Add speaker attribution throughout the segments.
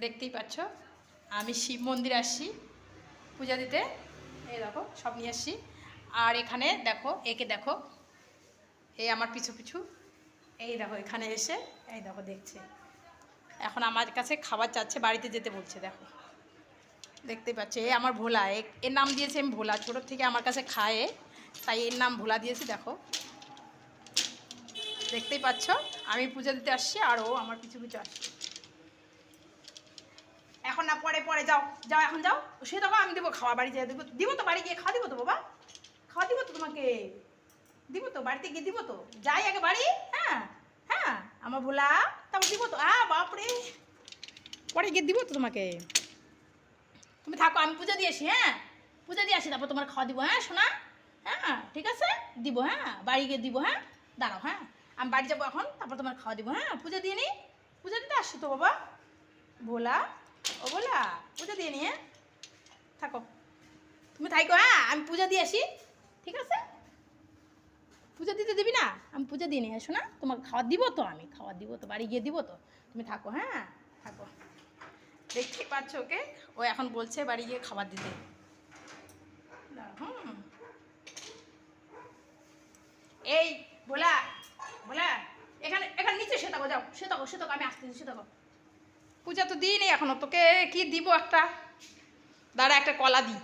Speaker 1: দেখতেই পাচ্ছ আমি শিব মন্দিরে আসছি পূজা দিতে। এই দেখো সব নিয়ে আসছি। আর এখানে দেখো, একে দেখো, এই আমার পিছু পিছু, এই দেখো এখানে এসে এই দেখো দেখছে, এখন আমার কাছে খাবার চাচ্ছে, বাড়িতে যেতে বলছে। দেখো দেখতেই পাচ্ছ, এ আমার ভোলা, এর নাম দিয়েছে আমি ভোলা, ছোটোর থেকে আমার কাছে খায় তাই এর নাম ভোলা দিয়েছি। দেখো দেখতেই পাচ্ছ আমি পূজা দিতে আসছি আর ও আমার পিছু পিছু আসছে। এখন না, পরে পরে যাও যাও, এখন যাও, সে দেখো আমি দেবো খাওয়া, বাড়ি যেয়ে দেবো, দিব তো, বাড়ি গিয়ে খাওয়া দিব তো বাবা, খাওয়া দিব তো তোমাকে, দিব তো, বাড়িতে গিয়ে দিব তো, যাই আগে বাড়ি। হ্যাঁ হ্যাঁ আমার ভোলা, তারপর দিব তো। বাপরে, পরে গিয়ে দিব তো তোমাকে, তুমি থাকো, আমি পূজা দিয়ে আসি। হ্যাঁ পূজা দিয়ে আসি, তারপর তোমার খাওয়া দিব। হ্যাঁ শোনা, হ্যাঁ ঠিক আছে দিব, হ্যাঁ বাড়ি গিয়ে দিব। হ্যাঁ দাঁড়াও, হ্যাঁ আমি বাড়ি যাবো এখন, তারপর তোমার খাওয়া দিব। হ্যাঁ পূজা দিয়ে নিই, পূজা দিতে আসছি তো বাবা। ভোলা, ও ভোলা, পূজা দিয়ে নি। হ্যাঁ থাকো, তুমি থাকো, হ্যাঁ আমি পূজা দিয়ে আসি, ঠিক আছে? পূজা দিতে দিবি না? আমি পূজা দিয়ে নিয়ে আসো না, তোমাকে খাওয়া দিব তো, আমি খাওয়া দিব তো, বাড়ি গিয়ে দিব তো, তুমি থাকো। হ্যাঁ থাকো, দেখতেই পাচ্ছ ওকে, ও এখন বলছে বাড়ি গিয়ে খাবার দিতে। হুম, এই ভোলা, ভোলা, এখানে এখানে নিচে সে থাকো, যাও সে থাকো, সে থাকো, আমি আসতেছি, সে থাকো। পূজা তো দিই নেই এখনো, তোকে কি দিব একটা, দাঁড়া একটা কলা দিই।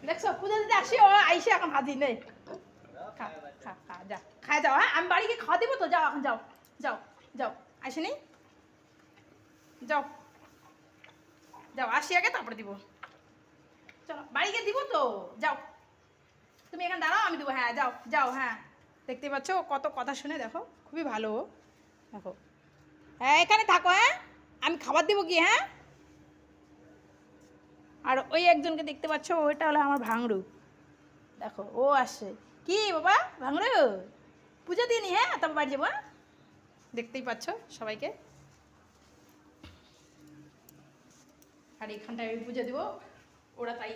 Speaker 1: দেখছো পূজা দিতে আসি, ও আইসে এখন হাজির নেই। খা খা খা, যা খায় যাও। হ্যাঁ আমি বাড়ি গিয়ে খাওয়া দিব তো, যাও এখন যাও, যাও যাও, আসেনি, যাও যাও, আসি আগে তারপরে দিব। চলো বাড়ি গিয়ে দিব তো, যাও, তুমি এখানে দাঁড়াও, আমি দেবো। হ্যাঁ যাও যাও, হ্যাঁ দেখতে পাচ্ছ কত কথা শুনে, দেখো খুবই ভালো। দেখো, হ্যাঁ এখানে থাকো, হ্যাঁ আমি খাবার দেবো কি। হ্যাঁ আর ওই একজনকে দেখতে পাচ্ছ, ওইটা হলো আমার ভাঙড়ু। দেখো ও আসছে, কি বাবা ভাঙড়ু, পূজা দিয়ে নি, হ্যাঁ তারপর বাড়ি যাবো। হ্যাঁ দেখতেই পাচ্ছ সবাইকে, আর এখানটায় আমি পুজো দিব, ওরা তাই